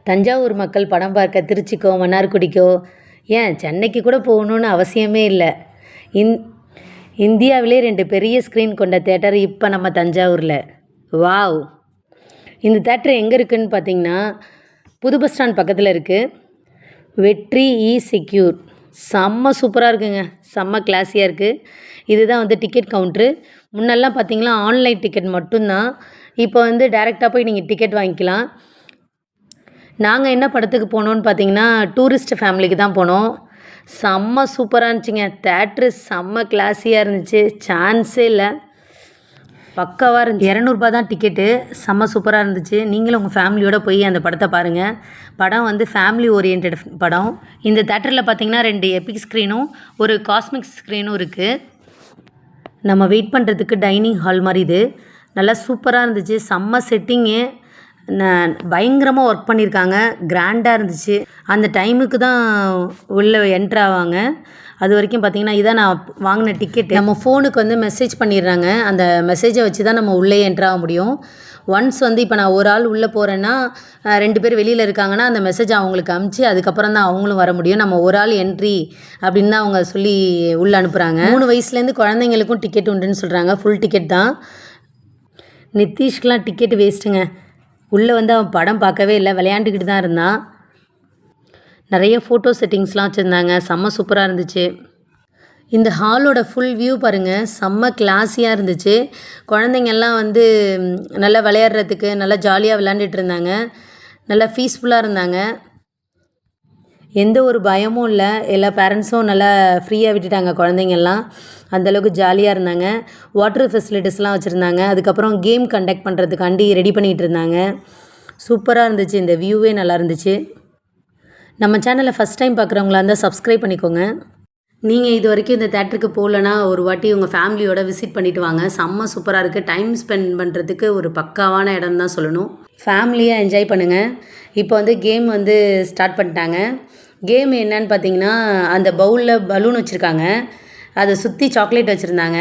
தஞ்சாவூர் மக்கள் படம் பார்க்க திருச்சிக்கோ மன்னார்குடிக்கோ ஏன் சென்னைக்கு கூட போகணுன்னு அவசியமே இல்லை. இந்தியாவிலே 2 பெரிய ஸ்க்ரீன் கொண்ட தேட்டர் இப்போ நம்ம தஞ்சாவூரில். வாவ்! இந்த தேட்டர் எங்கே இருக்குதுன்னு பார்த்தீங்கன்னா புது பஸ் ஸ்டாண்ட் பக்கத்தில் இருக்குது. வெற்றி செக்யூர். செம்ம சூப்பராக இருக்குங்க. செம்ம கிளாஸியாக இருக்குது. இதுதான் டிக்கெட் கவுண்ட்ரு. முன்னெல்லாம் பார்த்தீங்கன்னா ஆன்லைன் டிக்கெட் மட்டும்தான். இப்போ டைரெக்டாக போய் நீங்கள் டிக்கெட் வாங்கிக்கலாம். நாங்கள் என்ன படத்துக்கு போனோன்னு பார்த்தீங்கன்னா டூரிஸ்ட் ஃபேமிலிக்கு தான் போனோம். செம்ம சூப்பராக இருந்துச்சுங்க. தேட்ரு செம்ம கிளாஸியாக இருந்துச்சு. சான்ஸே இல்லை. பக்காவாக இருந்துச்சு. 200 தான் டிக்கெட்டு. செம்ம சூப்பராக இருந்துச்சு. நீங்களும் உங்கள் ஃபேமிலியோடு போய் அந்த படத்தை பாருங்கள். படம் ஃபேமிலி ஓரியன்ட் படம். இந்த தேட்டரில் பார்த்தீங்கன்னா 2 எபிக் ஸ்க்ரீனும் ஒரு காஸ்மிக் ஸ்க்ரீனும் இருக்குது. நம்ம வெயிட் பண்ணுறதுக்கு டைனிங் ஹால் மாதிரி இது. நல்லா சூப்பராக இருந்துச்சு. செம்ம செட்டிங்கு. பயங்கரமாக ஒர்க் பண்ணியிருக்காங்க. கிராண்டாக இருந்துச்சு. அந்த டைமுக்கு தான் உள்ளே என்ட்ரு ஆவாங்க. அது வரைக்கும் பார்த்திங்கன்னா இதான் நான் வாங்கின டிக்கெட்டு. நம்ம ஃபோனுக்கு மெசேஜ் பண்ணிடுறாங்க. அந்த மெசேஜை வச்சு தான் நம்ம உள்ளே என்ட்ரு ஆக முடியும். ஒன்ஸ் இப்போ நான் ஒரு ஆள் உள்ளே போகிறேன்னா 2 பேர் வெளியில் இருக்காங்கன்னா அந்த மெசேஜ் அவங்களுக்கு அமுச்சு அதுக்கப்புறம் தான் அவங்களும் வர முடியும். நம்ம ஒரு ஆள் என்ட்ரி அப்படின்னு தான் அவங்க சொல்லி உள்ளே அனுப்புகிறாங்க. 3 வயசுலேருந்து குழந்தைங்களுக்கும் டிக்கெட் உண்டுன்னு சொல்கிறாங்க. ஃபுல் டிக்கெட் தான். நித்தீஷ்க்கெலாம் டிக்கெட் வேஸ்ட்டுங்க. உள்ளே அவன் படம் பார்க்கவே இல்லை, விளையாண்டுக்கிட்டு தான் இருந்தான். நிறைய ஃபோட்டோ செட்டிங்ஸ்லாம் வச்சுருந்தாங்க. செம்ம சூப்பராக இருந்துச்சு. இந்த ஹாலோட ஃபுல் வியூ பாருங்கள். செம்ம கிளாஸியாக இருந்துச்சு. குழந்தைங்கள்லாம் நல்லா விளையாடுறதுக்கு நல்லா ஜாலியாக விளையாண்டுட்டு இருந்தாங்க. நல்லா பீஸ்ஃபுல்லாக இருந்தாங்க. எந்த ஒரு பயமும் இல்லை. எல்லா பேரண்ட்ஸும் நல்லா ஃப்ரீயாக விட்டுட்டாங்க குழந்தைங்கள்லாம். அந்தளவுக்கு ஜாலியாக இருந்தாங்க. வாட்டர் ஃபெசிலிட்டிஸ்லாம் வச்சுருந்தாங்க. அதுக்கப்புறம் கேம் கண்டக்ட் பண்ணுறதுக்காண்டி ரெடி பண்ணிகிட்டு இருந்தாங்க. சூப்பராக இருந்துச்சு. இந்த வியூவே நல்லா இருந்துச்சு. நம்ம சேனலை ஃபஸ்ட் டைம் பார்க்குறவங்களா இருந்தால் சப்ஸ்கிரைப் பண்ணிக்கோங்க. நீங்கள் இது வரைக்கும் இந்த தேட்டருக்கு போகலன்னா ஒரு வாட்டி உங்கள் ஃபேமிலியோட விசிட் பண்ணிவிட்டு வாங்க. செம்ம சூப்பராக இருக்குது. டைம் ஸ்பெண்ட் பண்ணுறதுக்கு ஒரு பக்காவான இடம் தான் சொல்லணும். ஃபேமிலியாக என்ஜாய் பண்ணுங்கள். இப்போ கேம் ஸ்டார்ட் பண்ணிட்டாங்க. கேம் என்னன்னு பார்த்தீங்கன்னா அந்த பவுலில் பலூன் வச்சுருக்காங்க. அதை சுற்றி சாக்லேட் வச்சுருந்தாங்க.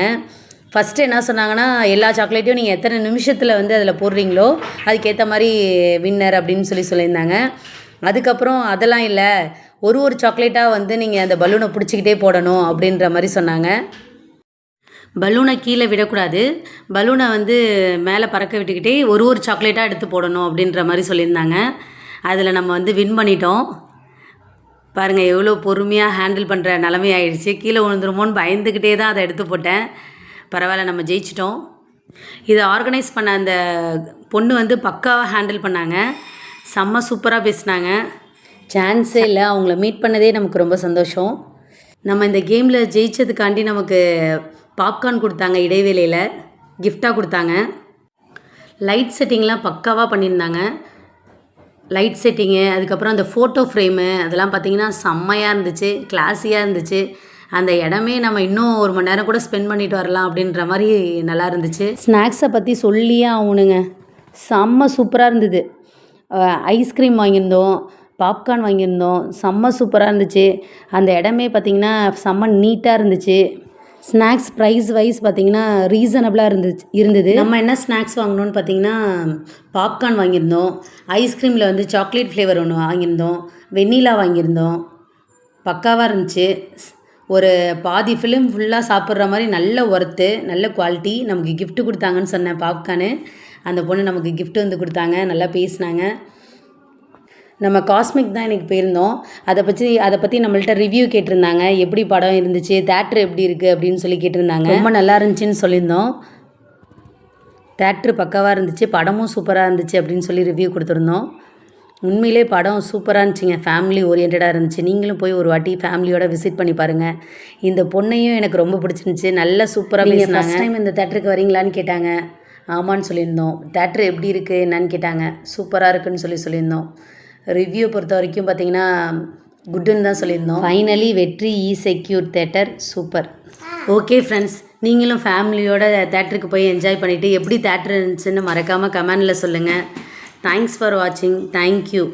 ஃபஸ்ட்டு என்ன சொன்னாங்கன்னா எல்லா சாக்லேட்டையும் நீங்கள் எத்தனை நிமிஷத்தில் அதில் போடுறீங்களோ அதுக்கேற்ற மாதிரி வின்னர் அப்படின்னு சொல்லியிருந்தாங்க. அதுக்கப்புறம் அதெல்லாம் இல்லை, ஒரு சாக்லேட்டாக நீங்கள் அந்த பலூனை பிடிச்சிக்கிட்டே போடணும் அப்படின்ற மாதிரி சொன்னாங்க. பலூனை கீழே விடக்கூடாது, பலூனை மேலே பறக்க விட்டுக்கிட்டே ஒரு சாக்லேட்டாக எடுத்து போடணும் அப்படின்ற மாதிரி சொல்லியிருந்தாங்க. அதில் நம்ம வின் பண்ணிட்டோம். பாருங்கள் எவ்வளோ பொறுமையாக ஹேண்டில் பண்ணுற நிலைமை ஆகிடுச்சு. கீழே விழுந்துருமோன்னு பயந்துக்கிட்டே தான் அதை எடுத்து போட்டேன். பரவாயில்ல, நம்ம ஜெயிச்சிட்டோம். இதை ஆர்கனைஸ் பண்ண அந்த பொண்ணு பக்காவாக ஹேண்டில் பண்ணாங்க. செம்ம சூப்பராக பேசினாங்க. சான்ஸே இல்லை. அவங்கள மீட் பண்ணதே நமக்கு ரொம்ப சந்தோஷம். நம்ம இந்த கேமில் ஜெயிச்சதுக்காண்டி நமக்கு பாப்கார்ன் கொடுத்தாங்க. இடைவேளையில் கிஃப்டாக கொடுத்தாங்க. லைட் செட்டிங்லாம் பக்காவாக பண்ணியிருந்தாங்க. லைட் செட்டிங்கு, அதுக்கப்புறம் அந்த ஃபோட்டோ ஃப்ரேமு அதெல்லாம் பார்த்திங்கன்னா செம்மையாக இருந்துச்சு. கிளாஸியாக இருந்துச்சு. அந்த இடமே நம்ம இன்னும் 1 மணி நேரம் கூட ஸ்பெண்ட் பண்ணிட்டு வரலாம் அப்படின்ற மாதிரி நல்லா இருந்துச்சு. ஸ்நாக்ஸை பற்றி சொல்லியே ஆகணுங்க. செம்ம சூப்பராக இருந்தது. ஐஸ்கிரீம் வாங்கியிருந்தோம், பாப்கார்ன் வாங்கியிருந்தோம். செம்ம சூப்பராக இருந்துச்சு. அந்த இடமே பார்த்திங்கன்னா செம்ம நீட்டாக இருந்துச்சு. ஸ்நாக்ஸ் ப்ரைஸ் வைஸ் பார்த்திங்கன்னா ரீசனபிளாக இருந்தது. நம்ம என்ன ஸ்நாக்ஸ் வாங்கினோன்னு பார்த்திங்கன்னா பாப்கார்ன் வாங்கியிருந்தோம். ஐஸ்கிரீமில் சாக்லேட் ஃப்ளேவர் ஒன்று வாங்கியிருந்தோம். வெண்ணிலா வாங்கியிருந்தோம். பக்காவாக இருந்துச்சு. ஒரு பாதி ஃபிலிம் ஃபுல்லாக சாப்பிட்ற மாதிரி நல்ல ஒர்த்து, நல்ல குவாலிட்டி. நமக்கு கிஃப்ட்டு கொடுத்தாங்கன்னு சொன்னேன் பாப்கார்னு. அந்த பொண்ணு நமக்கு கிஃப்ட்டு கொடுத்தாங்க. நல்லா பேசினாங்க. நம்ம காஸ்மிக் தான் இன்றைக்கி போயிருந்தோம். அதை பற்றி நம்மள்ட்ட ரிவ்யூ கேட்டிருந்தாங்க. எப்படி படம் இருந்துச்சு, தேட்ரு எப்படி இருக்குது அப்படின்னு சொல்லி கேட்டிருந்தாங்க. ரொம்ப நல்லா இருந்துச்சுன்னு சொல்லியிருந்தோம். தேட்ரு பக்காவாக இருந்துச்சு, படமும் சூப்பராக இருந்துச்சு அப்படின்னு சொல்லி ரிவ்யூ கொடுத்துருந்தோம். உண்மையிலே படம் சூப்பராக இருந்துச்சுங்க. ஃபேமிலி ஓரியன்டாக இருந்துச்சு. நீங்களும் போய் ஒரு வாட்டி ஃபேமிலியோட விசிட் பண்ணி பாருங்கள். இந்த பொண்ணையும் எனக்கு ரொம்ப பிடிச்சிருந்துச்சி. நல்லா சூப்பராக பேசினாங்க. ஃபஸ்ட் டைம் இந்த தேட்டருக்கு வரீங்களான்னு கேட்டாங்க. ஆமான்னு சொல்லியிருந்தோம். தேட்ரு எப்படி இருக்குது என்னன்னு கேட்டாங்க. சூப்பராக இருக்குன்னு சொல்லியிருந்தோம். ரிவ்யூ பொறுத்த வரைக்கும் பார்த்திங்கன்னா குட்டுன்னு தான் சொல்லியிருந்தோம். ஃபைனலி வெற்றி secure theatre super. Okay friends, நீங்களும் ஃபேமிலியோட தேட்டருக்கு போய் என்ஜாய் பண்ணிவிட்டு எப்படி தேட்டர் இருந்துச்சுன்னு மறக்காமல் கமெண்டில் சொல்லுங்கள். தேங்க்ஸ் ஃபார் வாட்சிங். தேங்க்யூ.